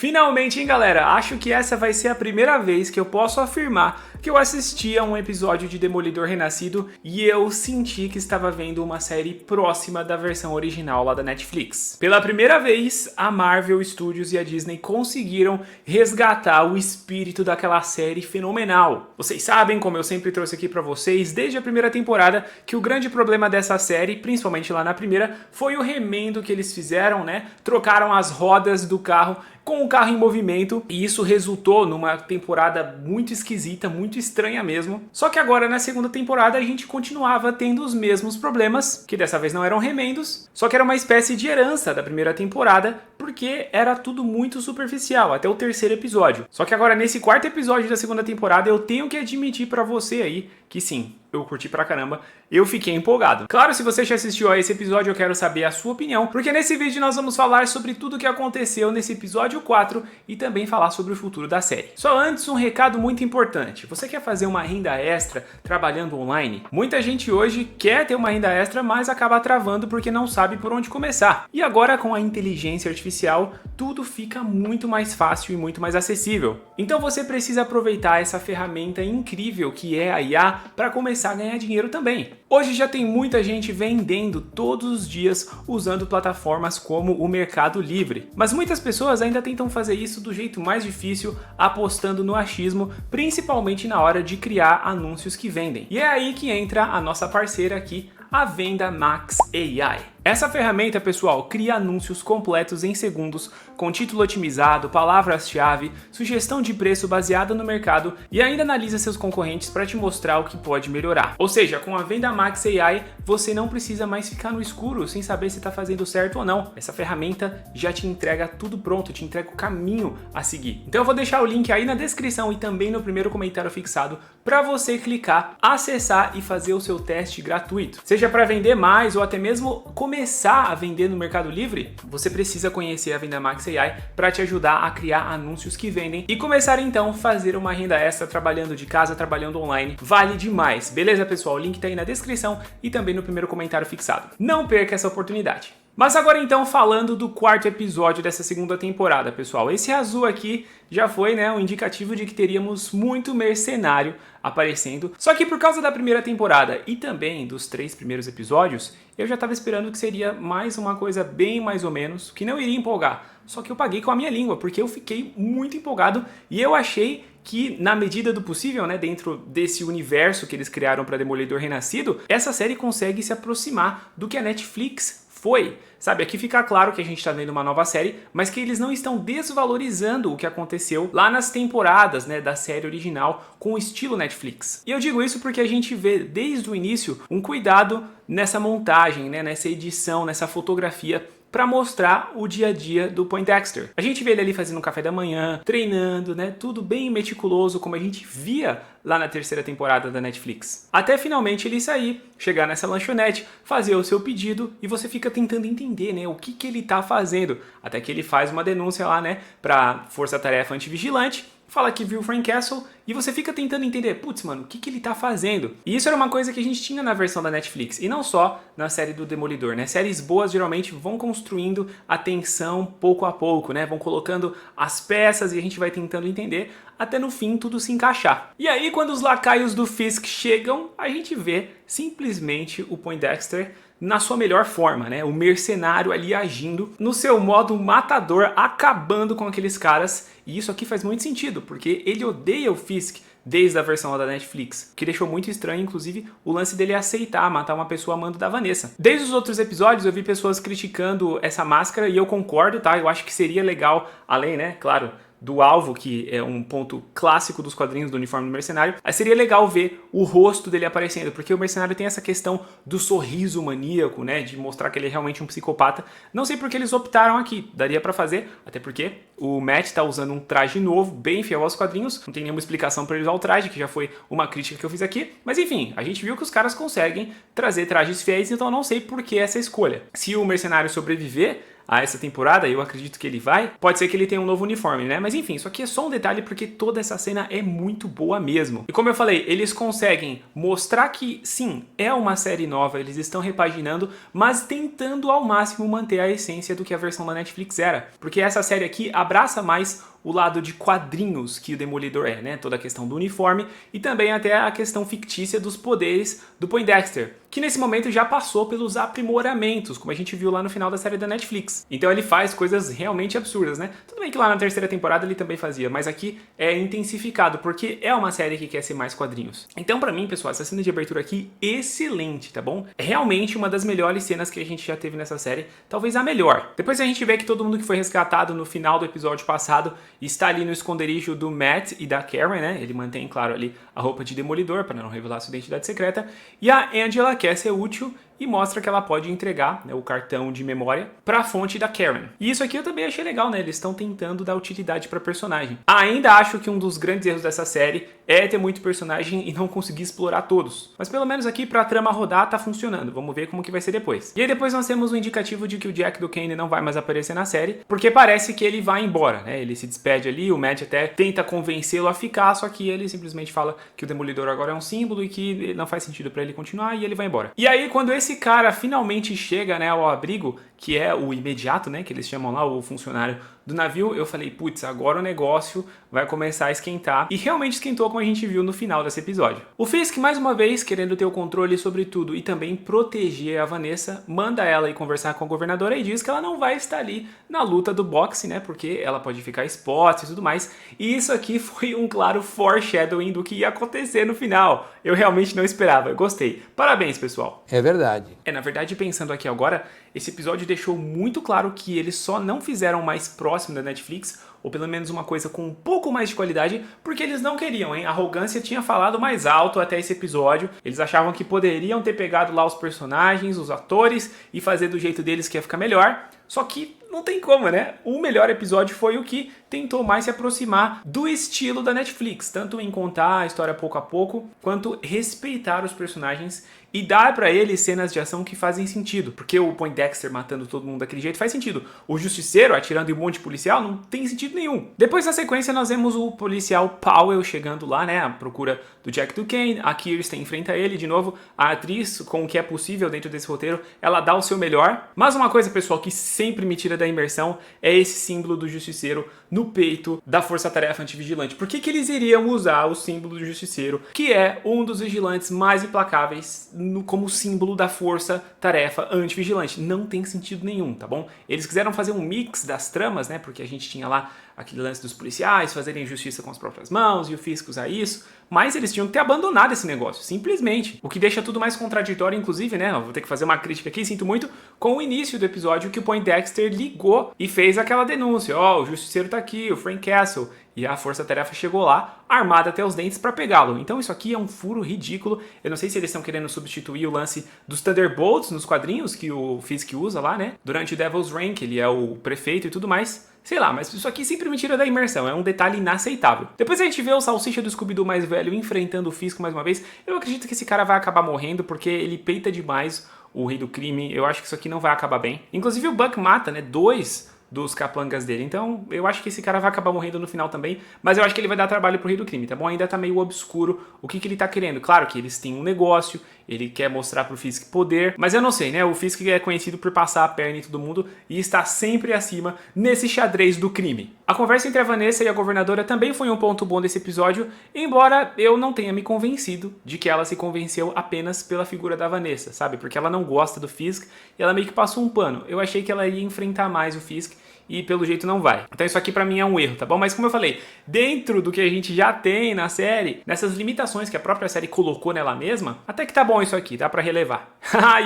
Finalmente, hein, galera? Acho que essa vai ser a primeira vez que eu posso afirmar que eu assisti a um episódio de Demolidor Renascido e eu senti que estava vendo uma série próxima da versão original lá da Netflix. Pela primeira vez, a Marvel Studios e a Disney conseguiram resgatar o espírito daquela série fenomenal. Vocês sabem, como eu sempre trouxe aqui pra vocês, desde a primeira temporada, que o grande problema dessa série, principalmente lá na primeira, foi o remendo que eles fizeram, né? Trocaram as rodas do carro com o carro em movimento, e isso resultou numa temporada muito esquisita, muito estranha mesmo. Só que agora na segunda temporada a gente continuava tendo os mesmos problemas, que dessa vez não eram remendos, só que era uma espécie de herança da primeira temporada, porque era tudo muito superficial, até o terceiro episódio. Só que agora nesse quarto episódio da segunda temporada eu tenho que admitir pra você aí que sim, eu curti pra caramba, eu fiquei empolgado. Claro, se você já assistiu a esse episódio, eu quero saber a sua opinião, porque nesse vídeo nós vamos falar sobre tudo o que aconteceu nesse episódio 4 e também falar sobre o futuro da série. Só antes, um recado muito importante. Você quer fazer uma renda extra trabalhando online? Muita gente hoje quer ter uma renda extra, mas acaba travando porque não sabe por onde começar. E agora, com a inteligência artificial, tudo fica muito mais fácil e muito mais acessível. Então você precisa aproveitar essa ferramenta incrível que é a IA para começar a ganhar dinheiro também. Hoje já tem muita gente vendendo todos os dias usando plataformas como o Mercado Livre, mas muitas pessoas ainda tentam fazer isso do jeito mais difícil, apostando no achismo, principalmente na hora de criar anúncios que vendem. E é aí que entra a nossa parceira aqui, a Vendamax AI. Essa ferramenta, pessoal, cria anúncios completos em segundos, com título otimizado, palavras-chave, sugestão de preço baseada no mercado e ainda analisa seus concorrentes para te mostrar o que pode melhorar. Ou seja, com a Vendamax AI, você não precisa mais ficar no escuro sem saber se está fazendo certo ou não. Essa ferramenta já te entrega tudo pronto, te entrega o caminho a seguir. Então eu vou deixar o link aí na descrição e também no primeiro comentário fixado para você clicar, acessar e fazer o seu teste gratuito. Seja para vender mais ou até mesmo começar a vender no Mercado Livre, você precisa conhecer a Vendamax AI para te ajudar a criar anúncios que vendem e começar então a fazer uma renda extra trabalhando de casa, trabalhando online. Vale demais, beleza, pessoal? O link tá aí na descrição e também no primeiro comentário fixado. Não perca essa oportunidade. Mas agora então falando do quarto episódio dessa segunda temporada, pessoal. Esse azul aqui já foi, né, um indicativo de que teríamos muito mercenário aparecendo. Só que por causa da primeira temporada e também dos 3 primeiros episódios, eu já estava esperando que seria mais uma coisa bem mais ou menos, que não iria empolgar. Só que eu paguei com a minha língua, porque eu fiquei muito empolgado e eu achei que, na medida do possível, né, dentro desse universo que eles criaram para Demolidor Renascido, essa série consegue se aproximar do que a Netflix foi. Sabe, aqui fica claro que a gente está vendo uma nova série, mas que eles não estão desvalorizando o que aconteceu lá nas temporadas, né, da série original com o estilo Netflix. E eu digo isso porque a gente vê desde o início um cuidado nessa montagem, né, nessa edição, nessa fotografia, para mostrar o dia a dia do Poindexter. A gente vê ele ali fazendo um café da manhã, treinando, né? Tudo bem meticuloso, como a gente via lá na terceira temporada da Netflix. Até finalmente ele sair, chegar nessa lanchonete, fazer o seu pedido e você fica tentando entender, né? O que ele tá fazendo. Até que ele faz uma denúncia lá, né? Pra Força Tarefa Antivigilante. Fala que viu o Frank Castle e você fica tentando entender, putz, mano, o que ele tá fazendo? E isso era uma coisa que a gente tinha na versão da Netflix, e não só na série do Demolidor, né? Séries boas geralmente vão construindo a tensão pouco a pouco, né? Vão colocando as peças e a gente vai tentando entender até no fim tudo se encaixar. E aí quando os lacaios do Fisk chegam, a gente vê simplesmente o Poindexter na sua melhor forma, né? O mercenário ali agindo no seu modo matador, acabando com aqueles caras. E isso aqui faz muito sentido, porque ele odeia o Fisk desde a versão da Netflix, que deixou muito estranho, inclusive, o lance dele aceitar matar uma pessoa a mando da Vanessa. Desde os outros episódios eu vi pessoas criticando essa máscara e eu concordo, tá? Eu acho que seria legal, além, né, claro, do alvo, que é um ponto clássico dos quadrinhos do uniforme do mercenário, aí seria legal ver o rosto dele aparecendo, porque o mercenário tem essa questão do sorriso maníaco, né, de mostrar que ele é realmente um psicopata. Não sei porque eles optaram aqui, daria pra fazer, até porque o Matt tá usando um traje novo, bem fiel aos quadrinhos, não tem nenhuma explicação pra ele usar o traje, que já foi uma crítica que eu fiz aqui, mas enfim, a gente viu que os caras conseguem trazer trajes fiéis, então eu não sei por que essa escolha. Se o mercenário sobreviver a essa temporada, eu acredito que ele vai, pode ser que ele tenha um novo uniforme, né? Mas enfim, isso aqui é só um detalhe porque toda essa cena é muito boa mesmo. E como eu falei, eles conseguem mostrar que sim, é uma série nova, eles estão repaginando, mas tentando ao máximo manter a essência do que a versão da Netflix era. Porque essa série aqui abraça mais o lado de quadrinhos que o Demolidor é, né? Toda a questão do uniforme e também até a questão fictícia dos poderes do Poindexter, que nesse momento já passou pelos aprimoramentos, como a gente viu lá no final da série da Netflix. Então ele faz coisas realmente absurdas, né? Tudo bem que lá na terceira temporada ele também fazia, mas aqui é intensificado, porque é uma série que quer ser mais quadrinhos. Então pra mim, pessoal, essa cena de abertura aqui, excelente, tá bom? É realmente uma das melhores cenas que a gente já teve nessa série, talvez a melhor. Depois a gente vê que todo mundo que foi resgatado no final do episódio passado está ali no esconderijo do Matt e da Karen, né? Ele mantém, claro, ali a roupa de Demolidor para não revelar sua identidade secreta. E a Angela quer ser útil e mostra que ela pode entregar, né, o cartão de memória para a fonte da Karen. E isso aqui eu também achei legal, né? Eles estão tentando dar utilidade para personagem. Ainda acho que um dos grandes erros dessa série é ter muito personagem e não conseguir explorar todos. Mas pelo menos aqui pra trama rodar tá funcionando. Vamos ver como que vai ser depois. E aí depois nós temos um indicativo de que o Jack Duquesne não vai mais aparecer na série, porque parece que ele vai embora, né? Ele se despede ali, o Matt até tenta convencê-lo a ficar, só que ele simplesmente fala que o Demolidor agora é um símbolo e que não faz sentido pra ele continuar e ele vai embora. E aí quando esse cara finalmente chega, né, ao abrigo, que é o imediato, né, que eles chamam lá, o funcionário do navio, eu falei, putz, agora o negócio vai começar a esquentar. E realmente esquentou, como a gente viu no final desse episódio. O Fisk, mais uma vez, querendo ter o controle sobre tudo e também proteger a Vanessa, manda ela ir conversar com a governadora e diz que ela não vai estar ali na luta do boxe, né, porque ela pode ficar exposta e tudo mais. E isso aqui foi um claro foreshadowing do que ia acontecer no final. Eu realmente não esperava, eu gostei. Parabéns, pessoal. É verdade. Na verdade, pensando aqui agora, esse episódio deixou muito claro que eles só não fizeram mais próximo da Netflix, ou pelo menos uma coisa com um pouco mais de qualidade, porque eles não queriam, hein? A arrogância tinha falado mais alto até esse episódio. Eles achavam que poderiam ter pegado lá os personagens, os atores, e fazer do jeito deles que ia ficar melhor. Só que não tem como, né? O melhor episódio foi o que tentou mais se aproximar do estilo da Netflix, tanto em contar a história pouco a pouco, quanto respeitar os personagens e dar pra eles cenas de ação que fazem sentido. Porque o Poindexter matando todo mundo daquele jeito faz sentido. O Justiceiro atirando em um monte de policial não tem sentido nenhum. Depois, na sequência, nós vemos o policial Powell chegando lá, né? À procura do Jack Duquesne. A Kirsten enfrenta ele de novo. A atriz, com o que é possível dentro desse roteiro, ela dá o seu melhor. Mas uma coisa, pessoal, que sempre me tira da imersão é esse símbolo do Justiceiro no peito da Força Tarefa Antivigilante. Por que que eles iriam usar o símbolo do Justiceiro, que é um dos vigilantes mais implacáveis, como símbolo da Força Tarefa Antivigilante? Não tem sentido nenhum, tá bom? Eles quiseram fazer um mix das tramas, né? Porque a gente tinha lá aquele lance dos policiais fazerem justiça com as próprias mãos e o Fisk usar isso, mas eles tinham que ter abandonado esse negócio, simplesmente. O que deixa tudo mais contraditório, inclusive, né? Eu vou ter que fazer uma crítica aqui, sinto muito, com o início do episódio que o Poindexter ligou e fez aquela denúncia. Ó, o Justiceiro tá aqui, o Frank Castle. E a força-tarefa chegou lá, armada até os dentes para pegá-lo. Então isso aqui é um furo ridículo. Eu não sei se eles estão querendo substituir o lance dos Thunderbolts nos quadrinhos que o Fisk usa lá, né? Durante o Devil's Reign, que ele é o prefeito e tudo mais. Sei lá, mas isso aqui sempre me tira da imersão, é um detalhe inaceitável. Depois a gente vê o Salsicha do Scooby-Doo mais velho enfrentando o Fisk mais uma vez. Eu acredito que esse cara vai acabar morrendo porque ele peita demais o Rei do Crime. Eu acho que isso aqui não vai acabar bem. Inclusive o Buck mata, né, 2 dos capangas dele. Então, eu acho que esse cara vai acabar morrendo no final também, mas eu acho que ele vai dar trabalho pro Rei do Crime, tá bom? Ainda tá meio obscuro o que ele tá querendo. Claro que eles têm um negócio, ele quer mostrar pro Fisk poder, mas eu não sei, né? O Fisk é conhecido por passar a perna em todo mundo e está sempre acima nesse xadrez do crime. A conversa entre a Vanessa e a governadora também foi um ponto bom desse episódio, embora eu não tenha me convencido de que ela se convenceu apenas pela figura da Vanessa, sabe? Porque ela não gosta do Fisk e ela meio que passou um pano. Eu achei que ela ia enfrentar mais o Fisk e pelo jeito não vai. Então isso aqui pra mim é um erro, tá bom? Mas como eu falei, dentro do que a gente já tem na série, nessas limitações que a própria série colocou nela mesma, até que tá bom isso aqui, dá pra relevar.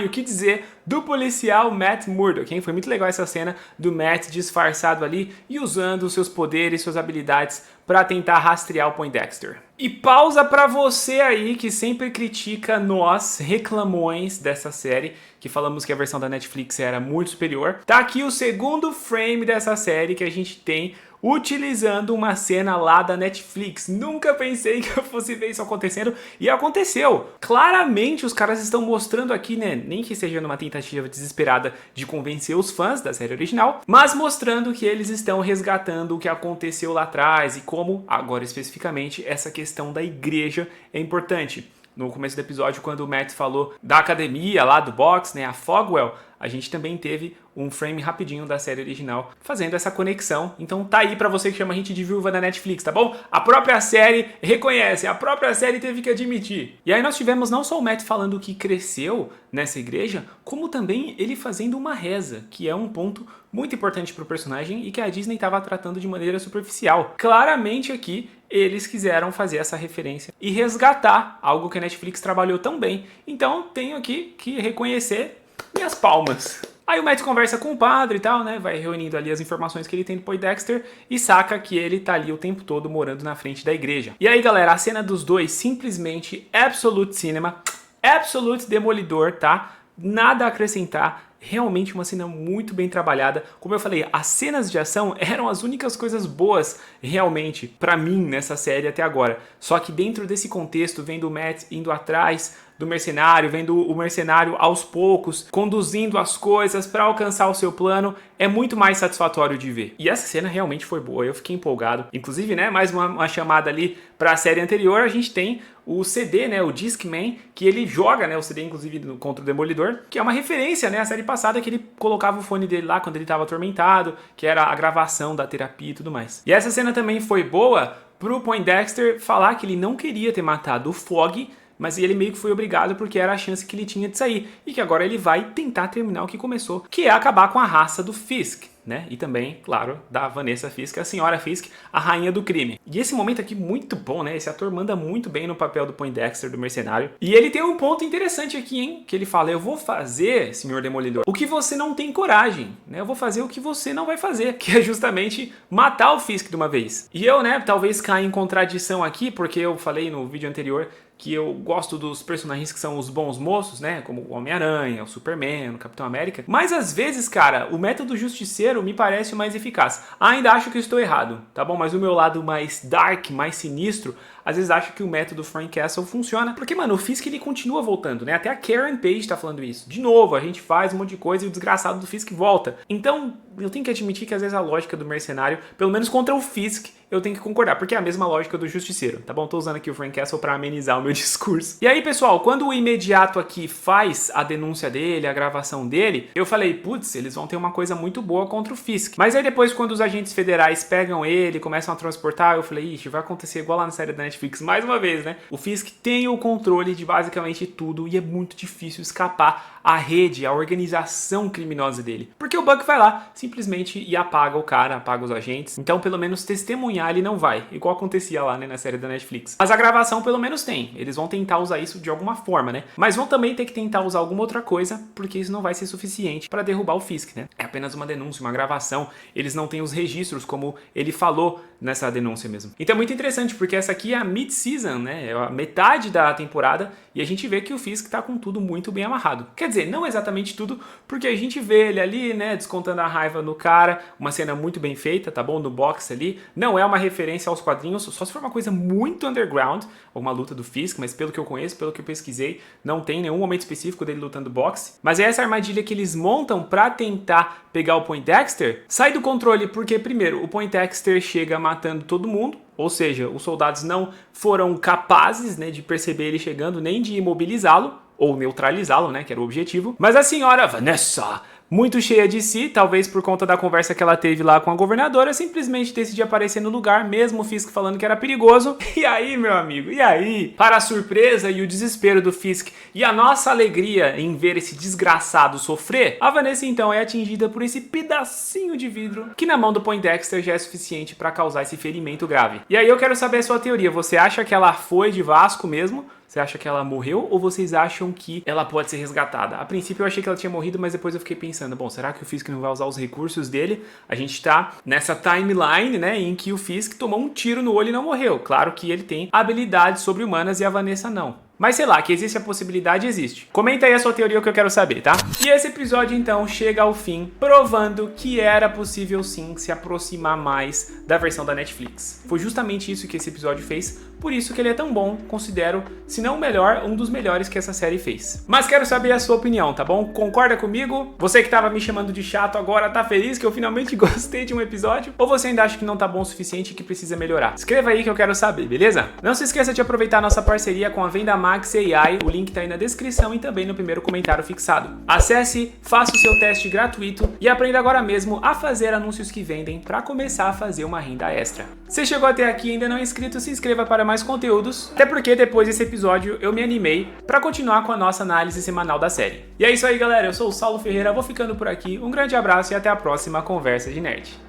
E o que dizer do policial Matt Murdock, hein? Foi muito legal essa cena do Matt disfarçado ali e usando os seus poderes, suas habilidades pra tentar rastrear o Poindexter. E pausa pra você aí que sempre critica nós, reclamões dessa série, que falamos que a versão da Netflix era muito superior. Tá aqui o segundo frame dessa série que a gente tem utilizando uma cena lá da Netflix. Nunca pensei que eu fosse ver isso acontecendo e aconteceu. Claramente os caras estão mostrando aqui, né, nem que seja numa tentativa desesperada de convencer os fãs da série original, mas mostrando que eles estão resgatando o que aconteceu lá atrás e como, agora especificamente, essa questão da igreja é importante. No começo do episódio, quando o Matt falou da academia lá do boxe, né, a Fogwell, a gente também teve um frame rapidinho da série original fazendo essa conexão. Então tá aí pra você que chama a gente de viúva da Netflix, tá bom? A própria série reconhece, a própria série teve que admitir. E aí nós tivemos não só o Matt falando que cresceu nessa igreja, como também ele fazendo uma reza, que é um ponto muito importante pro personagem e que a Disney estava tratando de maneira superficial. Claramente aqui eles quiseram fazer essa referência e resgatar algo que a Netflix trabalhou tão bem. Então tenho aqui que reconhecer minhas palmas. Aí o Matt conversa com o padre e tal, né? Vai reunindo ali as informações que ele tem do Poindexter e saca que ele tá ali o tempo todo morando na frente da igreja. E aí, galera, a cena dos dois simplesmente absolute cinema, absolute demolidor, tá? Nada a acrescentar. Realmente uma cena muito bem trabalhada. Como eu falei, as cenas de ação eram as únicas coisas boas realmente pra mim nessa série até agora. Só que dentro desse contexto, vendo o Matt indo atrás do mercenário, vendo o mercenário aos poucos, conduzindo as coisas para alcançar o seu plano, é muito mais satisfatório de ver. E essa cena realmente foi boa, eu fiquei empolgado. Inclusive, né, mais uma chamada ali para a série anterior, a gente tem o CD, né, o Discman, que ele joga, né, o CD inclusive contra o Demolidor, que é uma referência, né, à série passada que ele colocava o fone dele lá quando ele estava atormentado, que era a gravação da terapia e tudo mais. E essa cena também foi boa pro Poindexter falar que ele não queria ter matado o Fogg, mas ele meio que foi obrigado porque era a chance que ele tinha de sair. E que agora ele vai tentar terminar o que começou, que é acabar com a raça do Fisk, né? E também, claro, da Vanessa Fisk, a senhora Fisk, a rainha do crime. E esse momento aqui muito bom, né? Esse ator manda muito bem no papel do Poindexter, do mercenário. E ele tem um ponto interessante aqui, hein? Que ele fala, eu vou fazer, senhor Demolidor, o que você não tem coragem, né? Eu vou fazer o que você não vai fazer, que é justamente matar o Fisk de uma vez. E eu, né, talvez caia em contradição aqui, porque eu falei no vídeo anterior que eu gosto dos personagens que são os bons moços, né? Como o Homem-Aranha, o Superman, o Capitão América. Mas às vezes, cara, o método Justiceiro me parece o mais eficaz. Ainda acho que estou errado, tá bom? Mas o meu lado mais dark, mais sinistro, às vezes acho que o método Frank Castle funciona. Porque, mano, o Fisk ele continua voltando, né? Até a Karen Page tá falando isso. De novo, a gente faz um monte de coisa e o desgraçado do Fisk volta. Então, eu tenho que admitir que às vezes a lógica do mercenário, pelo menos contra o Fisk, eu tenho que concordar, porque é a mesma lógica do Justiceiro, tá bom? Tô usando aqui o Frank Castle pra amenizar o meu discurso. E aí, pessoal, quando o Imediato aqui faz a denúncia dele, a gravação dele, eu falei, putz, eles vão ter uma coisa muito boa contra o Fisk. Mas aí depois, quando os agentes federais pegam ele, começam a transportar, eu falei, ixi, vai acontecer igual lá na série da Netflix, mais uma vez, né? O Fisk tem o controle de basicamente tudo e é muito difícil escapar a rede, a organização criminosa dele. Porque o Buck vai lá, simplesmente, e apaga o cara, apaga os agentes. Então, pelo menos, testemunhar ele não vai, igual acontecia lá, né, na série da Netflix. Mas a gravação pelo menos tem, eles vão tentar usar isso de alguma forma, né? Mas vão também ter que tentar usar alguma outra coisa, porque isso não vai ser suficiente para derrubar o Fisk, né? É apenas uma denúncia, uma gravação, eles não têm os registros, como ele falou nessa denúncia mesmo. Então é muito interessante, porque essa aqui é a mid-season, né? É a metade da temporada, e a gente vê que o Fisk tá com tudo muito bem amarrado. Quer dizer, não exatamente tudo, porque a gente vê ele ali, né, descontando a raiva no cara, uma cena muito bem feita, tá bom? No box ali. Não é uma referência aos quadrinhos, só se for uma coisa muito underground, ou uma luta do Fisk, mas pelo que eu conheço, pelo que eu pesquisei, não tem nenhum momento específico dele lutando boxe. Mas é essa armadilha que eles montam pra tentar pegar o Poindexter, sai do controle porque, primeiro, o Poindexter chega matando todo mundo, ou seja, os soldados não foram capazes, né, de perceber ele chegando, nem de imobilizá-lo, ou neutralizá-lo, né, que era o objetivo. Mas a senhora Vanessa, muito cheia de si, talvez por conta da conversa que ela teve lá com a governadora, simplesmente decidiu aparecer no lugar, mesmo o Fisk falando que era perigoso. E aí, meu amigo, e aí? Para a surpresa e o desespero do Fisk e a nossa alegria em ver esse desgraçado sofrer, a Vanessa então é atingida por esse pedacinho de vidro que na mão do Poindexter já é suficiente para causar esse ferimento grave. E aí eu quero saber a sua teoria, você acha que ela foi de Vasco mesmo? Você acha que ela morreu ou vocês acham que ela pode ser resgatada? A princípio eu achei que ela tinha morrido, mas depois eu fiquei pensando, bom, será que o Fisk não vai usar os recursos dele? A gente tá nessa timeline, né, em que o Fisk tomou um tiro no olho e não morreu. Claro que ele tem habilidades sobre-humanas e a Vanessa não. Mas sei lá, que existe a possibilidade, existe. Comenta aí a sua teoria que eu quero saber, tá? E esse episódio então chega ao fim, provando que era possível sim se aproximar mais da versão da Netflix. Foi justamente isso que esse episódio fez, por isso que ele é tão bom, considero, se não o melhor, um dos melhores que essa série fez. Mas quero saber a sua opinião, tá bom? Concorda comigo? Você que tava me chamando de chato agora tá feliz que eu finalmente gostei de um episódio? Ou você ainda acha que não tá bom o suficiente e que precisa melhorar? Escreva aí que eu quero saber, beleza? Não se esqueça de aproveitar nossa parceria com a Venda Max AI, o link tá aí na descrição e também no primeiro comentário fixado. Acesse, faça o seu teste gratuito e aprenda agora mesmo a fazer anúncios que vendem para começar a fazer uma renda extra. Se chegou até aqui e ainda não é inscrito, se inscreva para mais conteúdos, até porque depois desse episódio eu me animei para continuar com a nossa análise semanal da série. E é isso aí, galera, eu sou o Saulo Ferreira, vou ficando por aqui, um grande abraço e até a próxima Conversa de Nerd.